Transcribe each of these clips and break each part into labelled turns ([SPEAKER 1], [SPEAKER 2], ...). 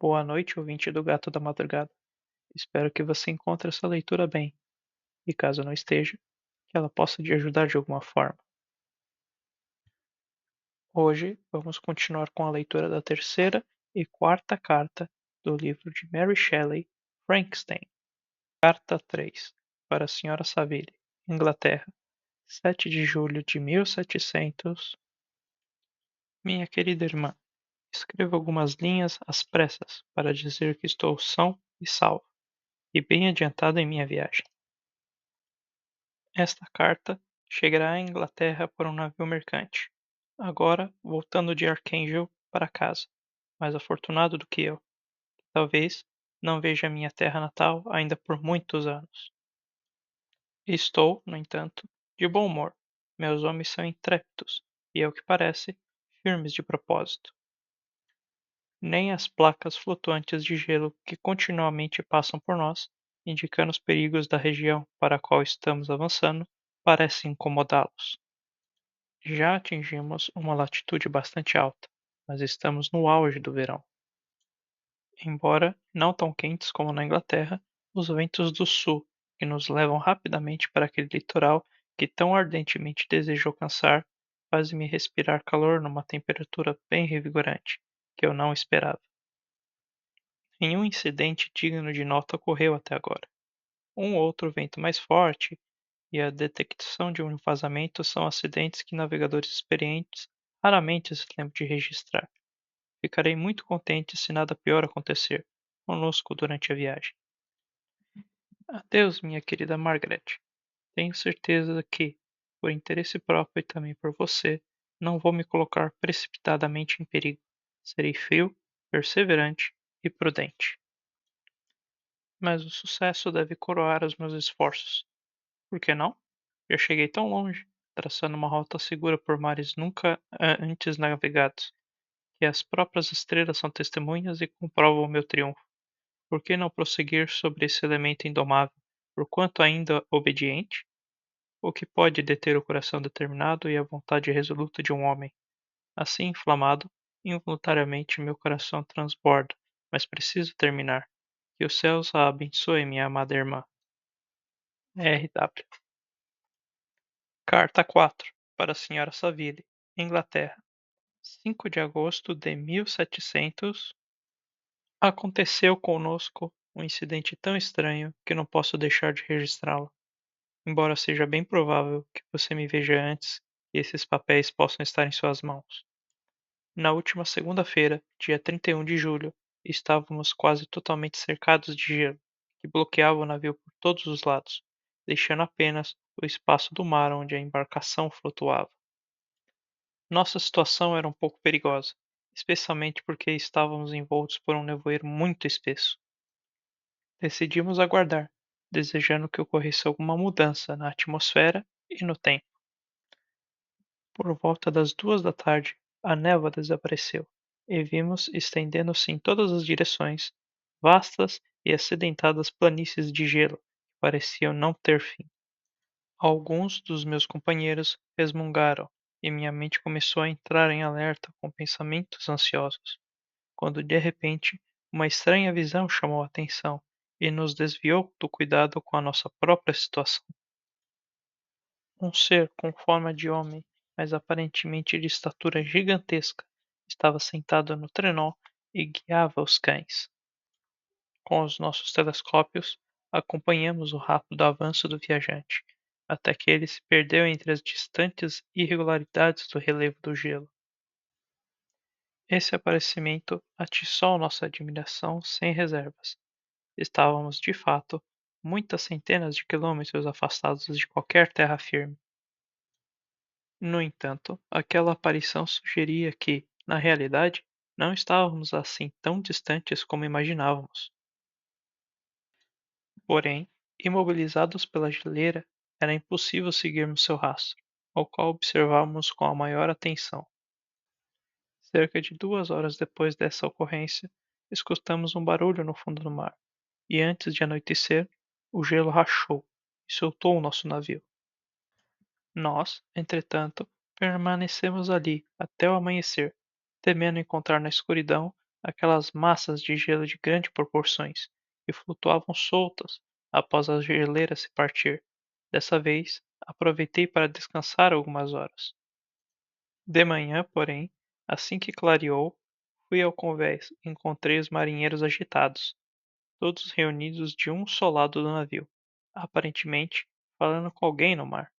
[SPEAKER 1] Boa noite, ouvinte do Gato da Madrugada. Espero que você encontre essa leitura bem, e caso não esteja, que ela possa te ajudar de alguma forma. Hoje vamos continuar com a leitura da terceira e quarta carta do livro de Mary Shelley, Frankenstein. Carta 3, para a Sra. Saville, Inglaterra, 7 de julho de 1700. Minha querida irmã, escrevo algumas linhas às pressas para dizer que estou são e salvo, e bem adiantado em minha viagem. Esta carta chegará à Inglaterra por um navio mercante, agora voltando de Archangel para casa, mais afortunado do que eu, que talvez não veja minha terra natal ainda por muitos anos. Estou, no entanto, de bom humor. Meus homens são intrépidos e, ao que parece, firmes de propósito. Nem as placas flutuantes de gelo que continuamente passam por nós, indicando os perigos da região para a qual estamos avançando, parecem incomodá-los. Já atingimos uma latitude bastante alta, mas estamos no auge do verão. Embora não tão quentes como na Inglaterra, os ventos do sul, que nos levam rapidamente para aquele litoral que tão ardentemente desejo alcançar, fazem-me respirar calor numa temperatura bem revigorante, que eu não esperava. Nenhum incidente digno de nota ocorreu até agora. Um ou outro vento mais forte e a detecção de um vazamento são acidentes que navegadores experientes raramente se lembram de registrar. Ficarei muito contente se nada pior acontecer conosco durante a viagem. Adeus, minha querida Margaret. Tenho certeza que, por interesse próprio e também por você, não vou me colocar precipitadamente em perigo. Serei frio, perseverante e prudente. Mas o sucesso deve coroar os meus esforços. Por que não? Já cheguei tão longe, traçando uma rota segura por mares nunca antes navegados, que as próprias estrelas são testemunhas e comprovam o meu triunfo. Por que não prosseguir sobre esse elemento indomável, porquanto ainda obediente? O que pode deter o coração determinado e a vontade resoluta de um homem? Assim inflamado, involuntariamente meu coração transborda, mas preciso terminar. Que os céus a abençoem, minha amada irmã. R.W. Carta 4, para a Sra. Saville, Inglaterra, 5 de agosto de 1700. Aconteceu conosco um incidente tão estranho que não posso deixar de registrá-lo, embora seja bem provável que você me veja antes e esses papéis possam estar em suas mãos. Na última segunda-feira, dia 31 de julho, estávamos quase totalmente cercados de gelo, que bloqueava o navio por todos os lados, deixando apenas o espaço do mar onde a embarcação flutuava. Nossa situação era um pouco perigosa, especialmente porque estávamos envoltos por um nevoeiro muito espesso. Decidimos aguardar, desejando que ocorresse alguma mudança na atmosfera e no tempo. Por volta das 2 da tarde, a névoa desapareceu, e vimos, estendendo-se em todas as direções, vastas e acidentadas planícies de gelo que pareciam não ter fim. Alguns dos meus companheiros resmungaram, e minha mente começou a entrar em alerta com pensamentos ansiosos, quando de repente uma estranha visão chamou a atenção e nos desviou do cuidado com a nossa própria situação. Um ser com forma de homem, mas aparentemente de estatura gigantesca, estava sentado no trenó e guiava os cães. Com os nossos telescópios, acompanhamos o rápido avanço do viajante, até que ele se perdeu entre as distantes irregularidades do relevo do gelo. Esse aparecimento atiçou nossa admiração sem reservas. Estávamos, de fato, muitas centenas de quilômetros afastados de qualquer terra firme. No entanto, aquela aparição sugeria que, na realidade, não estávamos assim tão distantes como imaginávamos. Porém, imobilizados pela geleira, era impossível seguirmos seu rastro, ao qual observávamos com a maior atenção. Cerca de 2 horas depois dessa ocorrência, escutamos um barulho no fundo do mar, e antes de anoitecer, o gelo rachou e soltou o nosso navio. Nós, entretanto, permanecemos ali até o amanhecer, temendo encontrar na escuridão aquelas massas de gelo de grandes proporções, que flutuavam soltas após a geleira se partir. Dessa vez, aproveitei para descansar algumas horas. De manhã, porém, assim que clareou, fui ao convés e encontrei os marinheiros agitados, todos reunidos de um só lado do navio, aparentemente falando com alguém no mar.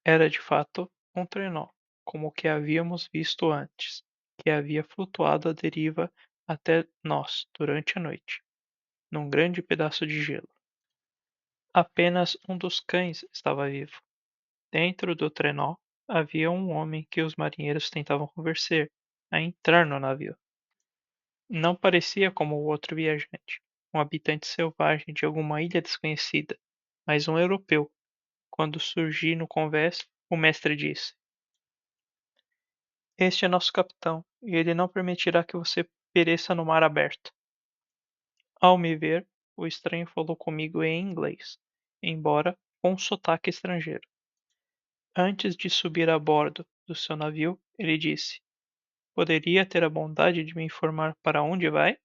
[SPEAKER 1] Era de fato um trenó, como o que havíamos visto antes, que havia flutuado à deriva até nós durante a noite, num grande pedaço de gelo. Apenas um dos cães estava vivo. Dentro do trenó havia um homem que os marinheiros tentavam convencer a entrar no navio. Não parecia como o outro viajante, um habitante selvagem de alguma ilha desconhecida, mas um europeu. Quando surgi no convés, o mestre disse: Este é nosso capitão, e ele não permitirá que você pereça no mar aberto. Ao me ver, o estranho falou comigo em inglês, embora com um sotaque estrangeiro. Antes de subir a bordo do seu navio, ele disse: Poderia ter a bondade de me informar para onde vai?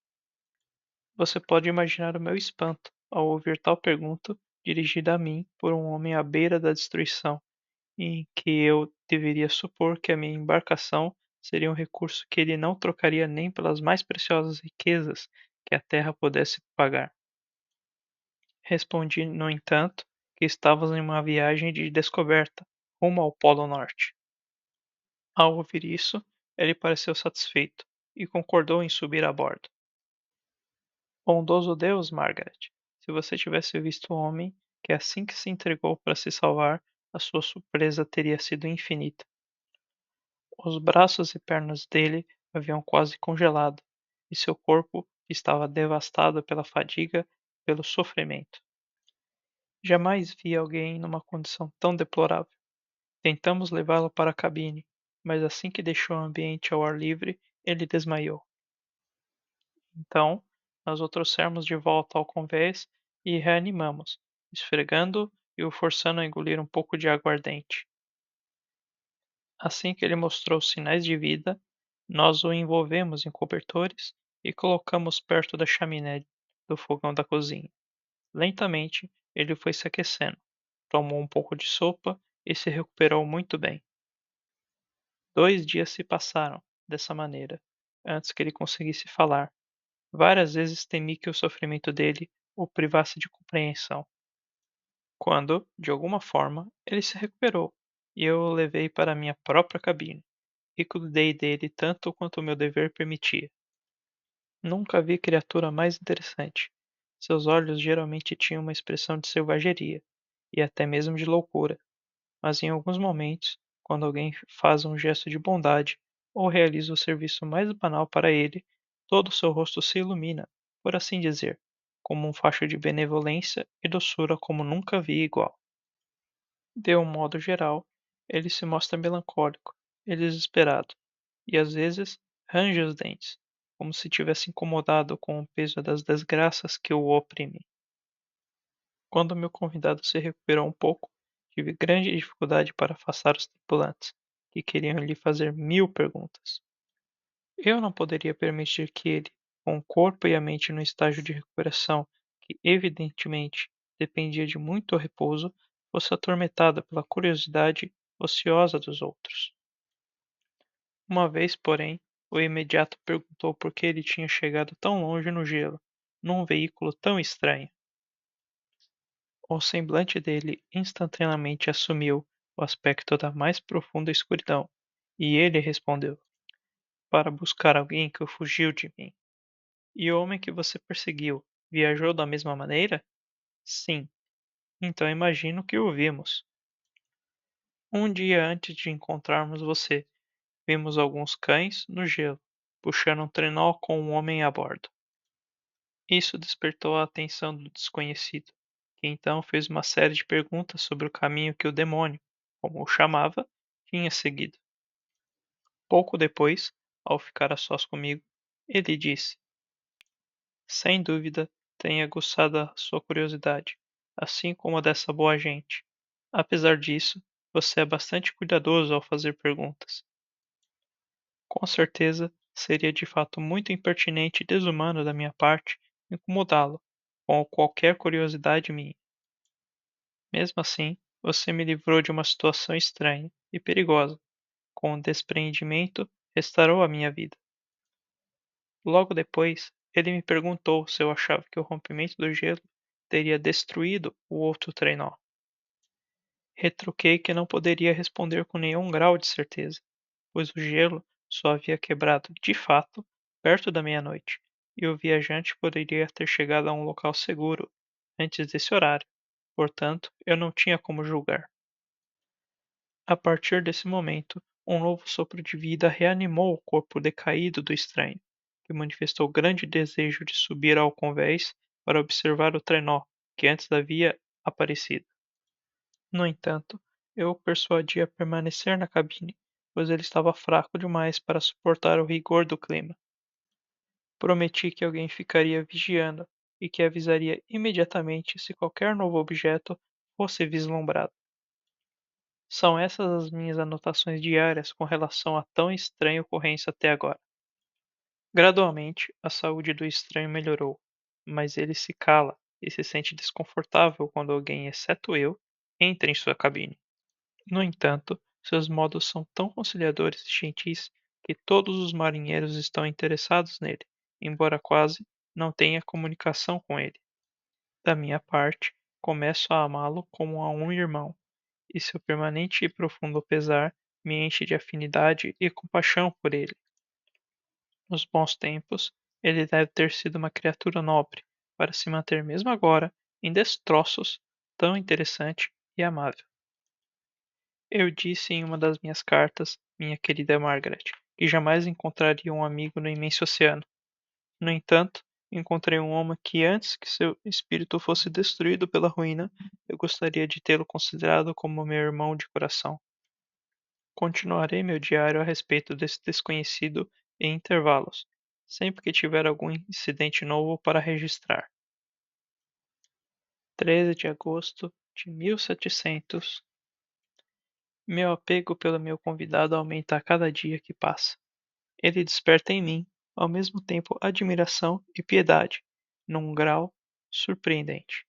[SPEAKER 1] Você pode imaginar o meu espanto ao ouvir tal pergunta dirigida a mim por um homem à beira da destruição, em que eu deveria supor que a minha embarcação seria um recurso que ele não trocaria nem pelas mais preciosas riquezas que a terra pudesse pagar. Respondi, no entanto, que estávamos em uma viagem de descoberta, rumo ao Polo Norte. Ao ouvir isso, ele pareceu satisfeito e concordou em subir a bordo. Bondoso Deus, Margaret, se você tivesse visto o homem que assim que se entregou para se salvar, a sua surpresa teria sido infinita. Os braços e pernas dele haviam quase congelado, e seu corpo estava devastado pela fadiga e pelo sofrimento. Jamais vi alguém numa condição tão deplorável. Tentamos levá-lo para a cabine, mas assim que deixou o ambiente ao ar livre, ele desmaiou. Então, nós o trouxemos de volta ao convés e reanimamos, esfregando e o forçando a engolir um pouco de aguardente. Assim que ele mostrou sinais de vida, nós o envolvemos em cobertores e colocamos perto da chaminé do fogão da cozinha. Lentamente, ele foi se aquecendo, tomou um pouco de sopa e se recuperou muito bem. 2 dias se passaram, dessa maneira, antes que ele conseguisse falar. Várias vezes temi que o sofrimento dele o privasse de compreensão. Quando, de alguma forma, ele se recuperou, e eu o levei para minha própria cabine, e cuidei dele tanto quanto o meu dever permitia. Nunca vi criatura mais interessante. Seus olhos geralmente tinham uma expressão de selvageria, e até mesmo de loucura, mas em alguns momentos, quando alguém faz um gesto de bondade ou realiza o serviço mais banal para ele, todo o seu rosto se ilumina, por assim dizer, como um facho de benevolência e doçura como nunca vi igual. De um modo geral, ele se mostra melancólico e desesperado, e às vezes range os dentes, como se tivesse incomodado com o peso das desgraças que o oprimem. Quando meu convidado se recuperou um pouco, tive grande dificuldade para afastar os tripulantes, que queriam lhe fazer 1000 perguntas. Eu não poderia permitir que ele, com o corpo e a mente no estágio de recuperação, que evidentemente dependia de muito repouso, fosse atormentado pela curiosidade ociosa dos outros. Uma vez, porém, o imediato perguntou por que ele tinha chegado tão longe no gelo, num veículo tão estranho. O semblante dele instantaneamente assumiu o aspecto da mais profunda escuridão, e ele respondeu: Para buscar alguém que fugiu de mim. E o homem que você perseguiu viajou da mesma maneira? Sim. Então imagino que o vimos. Um dia antes de encontrarmos você, vimos alguns cães no gelo, puxando um trenó com um homem a bordo. Isso despertou a atenção do desconhecido, que então fez uma série de perguntas sobre o caminho que o demônio, como o chamava, tinha seguido. Pouco depois, ao ficar a sós comigo, ele disse: Sem dúvida, tem aguçado a sua curiosidade, assim como a dessa boa gente. Apesar disso, você é bastante cuidadoso ao fazer perguntas. Com certeza, Seria de fato muito impertinente e desumano da minha parte incomodá-lo com qualquer curiosidade minha. Mesmo assim, você me livrou de uma situação estranha e perigosa. Com o despreendimento, restaurou a minha vida. Logo depois, ele me perguntou se eu achava que o rompimento do gelo teria destruído o outro trenó. Retruquei que não poderia responder com nenhum grau de certeza, pois o gelo só havia quebrado de fato perto da meia-noite, e o viajante poderia ter chegado a um local seguro antes desse horário. Portanto, eu não tinha como julgar. A partir desse momento, um novo sopro de vida reanimou o corpo decaído do estranho, que manifestou grande desejo de subir ao convés para observar o trenó que antes havia aparecido. No entanto, eu o persuadi a permanecer na cabine, pois ele estava fraco demais para suportar o rigor do clima. Prometi que alguém ficaria vigiando e que avisaria imediatamente se qualquer novo objeto fosse vislumbrado. São essas as minhas anotações diárias com relação a tão estranha ocorrência até agora. Gradualmente, a saúde do estranho melhorou, mas ele se cala e se sente desconfortável quando alguém, exceto eu, entra em sua cabine. No entanto, seus modos são tão conciliadores e gentis que todos os marinheiros estão interessados nele, embora quase não tenha comunicação com ele. Da minha parte, começo a amá-lo como a um irmão, e seu permanente e profundo pesar me enche de afinidade e compaixão por ele. Nos bons tempos, ele deve ter sido uma criatura nobre, para se manter mesmo agora, em destroços, tão interessante e amável. Eu disse em uma das minhas cartas, minha querida Margaret, que jamais encontraria um amigo no imenso oceano. No entanto, encontrei um homem que, antes que seu espírito fosse destruído pela ruína, eu gostaria de tê-lo considerado como meu irmão de coração. Continuarei meu diário a respeito desse desconhecido em intervalos, sempre que tiver algum incidente novo para registrar. 13 de agosto de 1700. Meu apego pelo meu convidado aumenta a cada dia que passa. Ele desperta em mim, ao mesmo tempo, admiração e piedade, num grau surpreendente.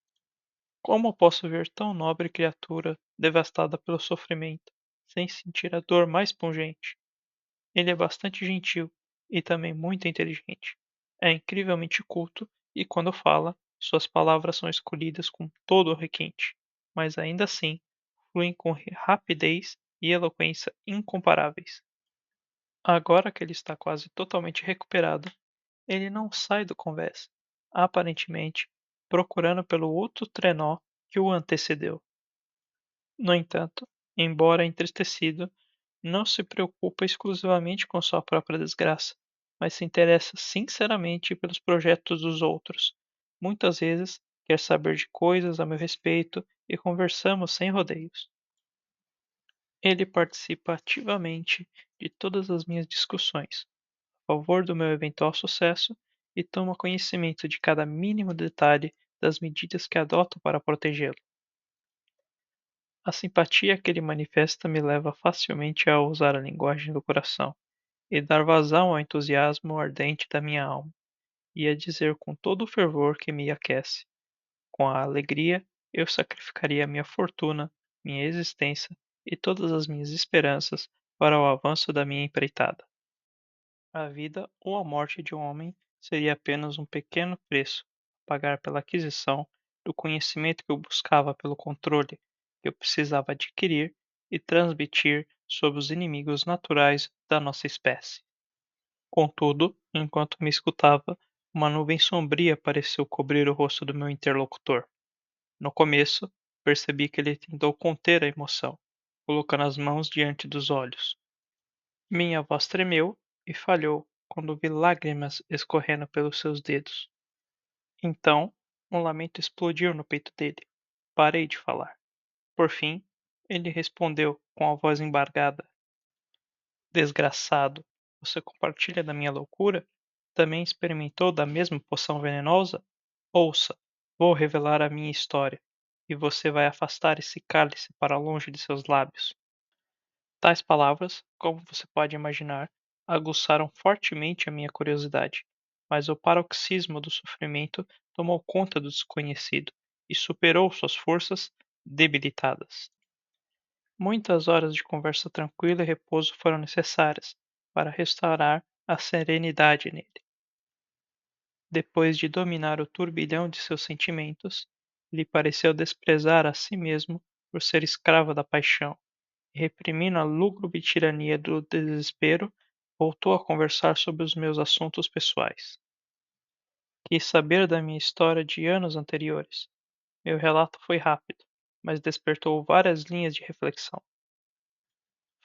[SPEAKER 1] Como posso ver tão nobre criatura devastada pelo sofrimento, sem sentir a dor mais pungente? Ele é bastante gentil e também muito inteligente. É incrivelmente culto e, quando fala, suas palavras são escolhidas com todo o requinte, mas ainda assim fluem com rapidez e eloquência incomparáveis. Agora que ele está quase totalmente recuperado, ele não sai do convés, aparentemente procurando pelo outro trenó que o antecedeu. No entanto, embora entristecido, não se preocupa exclusivamente com sua própria desgraça, mas se interessa sinceramente pelos projetos dos outros. Muitas vezes quer saber de coisas a meu respeito e conversamos sem rodeios. Ele participa ativamente de todas as minhas discussões, a favor do meu eventual sucesso, e toma conhecimento de cada mínimo detalhe das medidas que adoto para protegê-lo. A simpatia que ele manifesta me leva facilmente a usar a linguagem do coração e dar vazão ao entusiasmo ardente da minha alma, e a dizer com todo o fervor que me aquece: com a alegria eu sacrificaria minha fortuna, minha existência e todas as minhas esperanças para o avanço da minha empreitada. A vida ou a morte de um homem seria apenas um pequeno preço a pagar pela aquisição do conhecimento que eu buscava pelo controle que eu precisava adquirir e transmitir sobre os inimigos naturais da nossa espécie. Contudo, enquanto me escutava, uma nuvem sombria pareceu cobrir o rosto do meu interlocutor. No começo, percebi que ele tentou conter a emoção, colocando as mãos diante dos olhos. Minha voz tremeu e falhou quando vi lágrimas escorrendo pelos seus dedos. Então, um lamento explodiu no peito dele. Parei de falar. Por fim, ele respondeu com a voz embargada: Desgraçado, você compartilha da minha loucura? Também experimentou da mesma poção venenosa? Ouça, vou revelar a minha história, e você vai afastar esse cálice para longe de seus lábios. Tais palavras, como você pode imaginar, aguçaram fortemente a minha curiosidade, mas o paroxismo do sofrimento tomou conta do desconhecido e superou suas forças debilitadas. Muitas horas de conversa tranquila e repouso foram necessárias para restaurar a serenidade nele. Depois de dominar o turbilhão de seus sentimentos, lhe pareceu desprezar a si mesmo por ser escravo da paixão, e reprimindo a lúgubre tirania do desespero, voltou a conversar sobre os meus assuntos pessoais. Quis saber da minha história de anos anteriores. Meu relato foi rápido, mas despertou várias linhas de reflexão.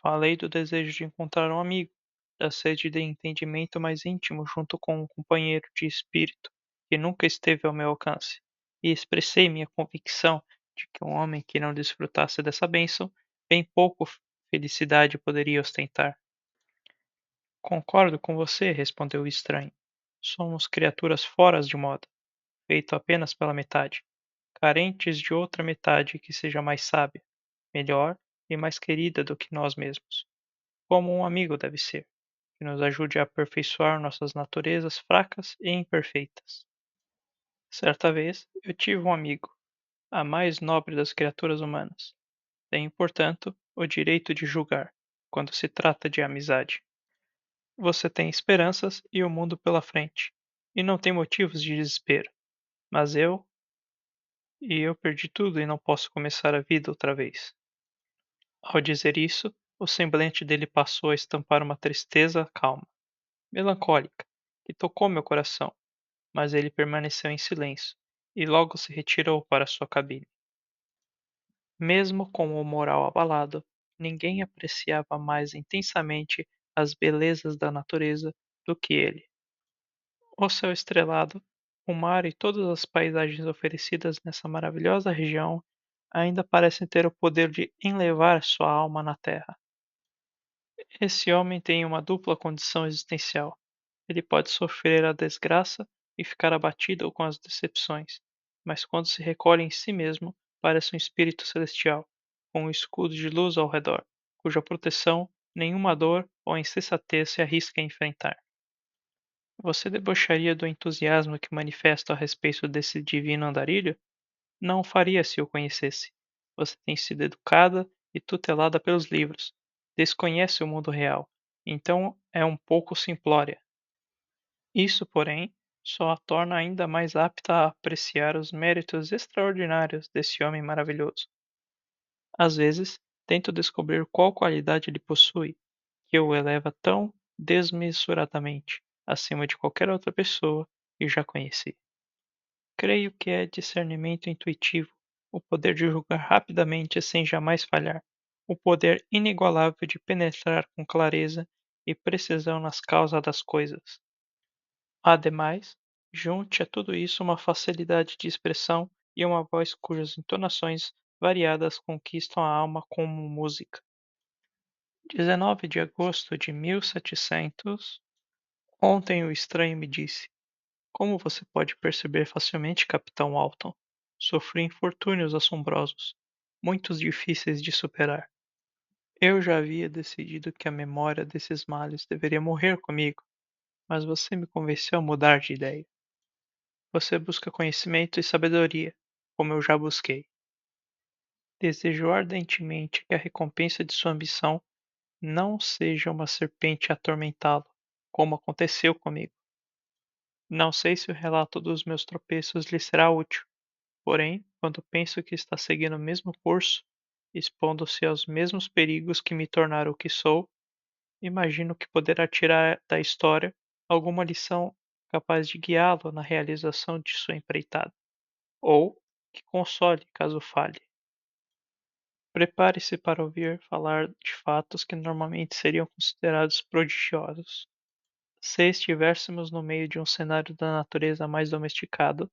[SPEAKER 1] Falei do desejo de encontrar um amigo, da sede de entendimento mais íntimo junto com um companheiro de espírito que nunca esteve ao meu alcance, e expressei minha convicção de que um homem que não desfrutasse dessa bênção, bem pouco felicidade poderia ostentar. Concordo com você, respondeu o estranho. Somos criaturas fora de moda, feito apenas pela metade, carentes de outra metade que seja mais sábia, melhor e mais querida do que nós mesmos, como um amigo deve ser, que nos ajude a aperfeiçoar nossas naturezas fracas e imperfeitas. Certa vez eu tive um amigo, a mais nobre das criaturas humanas. Tenho, portanto, o direito de julgar, quando se trata de amizade. Você tem esperanças e o mundo pela frente, e não tem motivos de desespero. Mas eu perdi tudo e não posso começar a vida outra vez. Ao dizer isso, o semblante dele passou a estampar uma tristeza calma, melancólica, que tocou meu coração, mas ele permaneceu em silêncio e logo se retirou para sua cabine. Mesmo com o moral abalado, ninguém apreciava mais intensamente as belezas da natureza do que ele. O céu estrelado, o mar e todas as paisagens oferecidas nessa maravilhosa região ainda parecem ter o poder de enlevar sua alma na terra. Esse homem tem uma dupla condição existencial. Ele pode sofrer a desgraça e ficar abatido com as decepções, mas quando se recolhe em si mesmo, parece um espírito celestial, com um escudo de luz ao redor, cuja proteção nenhuma dor ou insensatez se arrisca a enfrentar. Você debocharia do entusiasmo que manifesto a respeito desse divino andarilho? Não o faria se o conhecesse. Você tem sido educada e tutelada pelos livros. Desconhece o mundo real, então é um pouco simplória. Isso, porém, só a torna ainda mais apta a apreciar os méritos extraordinários desse homem maravilhoso. Às vezes, tento descobrir qual qualidade ele possui, que o eleva tão desmesuradamente acima de qualquer outra pessoa que já conheci. Creio que é discernimento intuitivo, o poder de julgar rapidamente sem jamais falhar, o poder inigualável de penetrar com clareza e precisão nas causas das coisas. Ademais, junte a tudo isso uma facilidade de expressão e uma voz cujas entonações variadas conquistam a alma como música. 19 de agosto de 1700. Ontem o estranho me disse: como você pode perceber facilmente, Capitão Alton, sofri infortúnios assombrosos, muitos difíceis de superar. Eu já havia decidido que a memória desses males deveria morrer comigo, mas você me convenceu a mudar de ideia. Você busca conhecimento e sabedoria, como eu já busquei. Desejo ardentemente que a recompensa de sua ambição não seja uma serpente a atormentá-lo, como aconteceu comigo. Não sei se o relato dos meus tropeços lhe será útil. Porém, quando penso que está seguindo o mesmo curso, expondo-se aos mesmos perigos que me tornaram o que sou, imagino que poderá tirar da história alguma lição capaz de guiá-lo na realização de sua empreitada, ou que console caso falhe. Prepare-se para ouvir falar de fatos que normalmente seriam considerados prodigiosos. Se estivéssemos no meio de um cenário da natureza mais domesticado,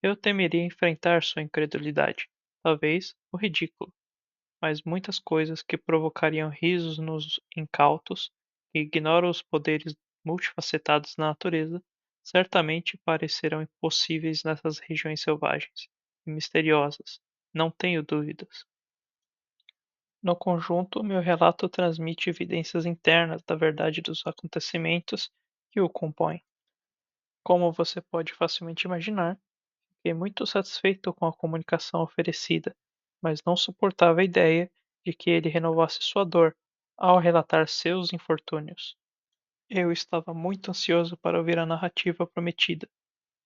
[SPEAKER 1] eu temeria enfrentar sua incredulidade, talvez o ridículo, mas muitas coisas que provocariam risos nos incautos que ignoram os poderes multifacetados da natureza certamente parecerão impossíveis nessas regiões selvagens e misteriosas, não tenho dúvidas. No conjunto, meu relato transmite evidências internas da verdade dos acontecimentos que o compõem. Como você pode facilmente imaginar, fiquei muito satisfeito com a comunicação oferecida, mas não suportava a ideia de que ele renovasse sua dor ao relatar seus infortúnios. Eu estava muito ansioso para ouvir a narrativa prometida,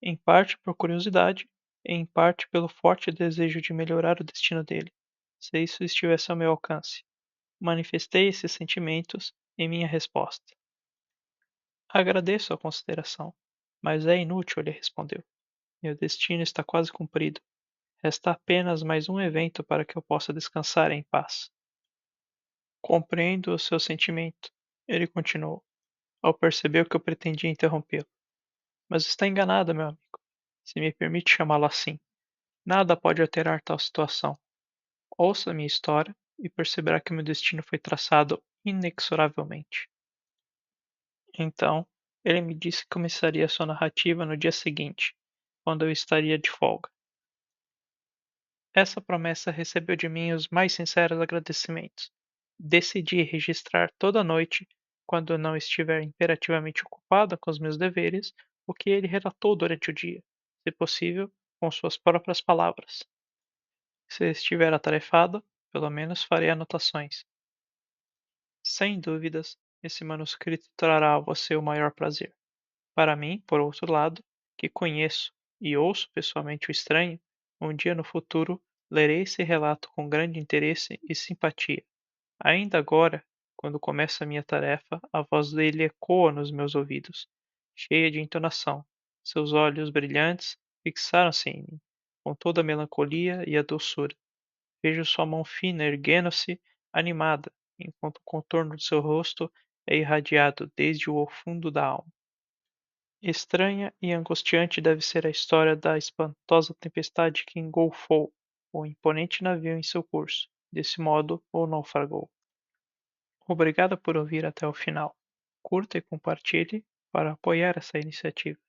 [SPEAKER 1] em parte por curiosidade e em parte pelo forte desejo de melhorar o destino dele, se isso estivesse ao meu alcance. Manifestei esses sentimentos em minha resposta. Agradeço a consideração, mas é inútil, ele respondeu. Meu destino está quase cumprido. Resta apenas mais um evento para que eu possa descansar em paz. Compreendo o seu sentimento, ele continuou, ao perceber que eu pretendia interrompê-lo. Mas está enganado, meu amigo. Se me permite chamá-lo assim. Nada pode alterar tal situação. Ouça a minha história e perceberá que meu destino foi traçado inexoravelmente. Então, ele me disse que começaria sua narrativa no dia seguinte, quando eu estaria de folga. Essa promessa recebeu de mim os mais sinceros agradecimentos. Decidi registrar toda noite, quando eu não estiver imperativamente ocupado com os meus deveres, o que ele relatou durante o dia, se possível, com suas próprias palavras. Se estiver atarefado, pelo menos farei anotações. Sem dúvidas, esse manuscrito trará a você o maior prazer. Para mim, por outro lado, que conheço e ouço pessoalmente o estranho, um dia no futuro lerei esse relato com grande interesse e simpatia. Ainda agora, quando começa a minha tarefa, a voz dele ecoa nos meus ouvidos, cheia de entonação. Seus olhos brilhantes fixaram-se em mim, com toda a melancolia e a doçura. Vejo sua mão fina erguendo-se, animada, enquanto o contorno de seu rosto é irradiado desde o fundo da alma. Estranha e angustiante deve ser a história da espantosa tempestade que engolfou o imponente navio em seu curso. Desse modo, o naufragou. Obrigado por ouvir até o final. Curta e compartilhe para apoiar essa iniciativa.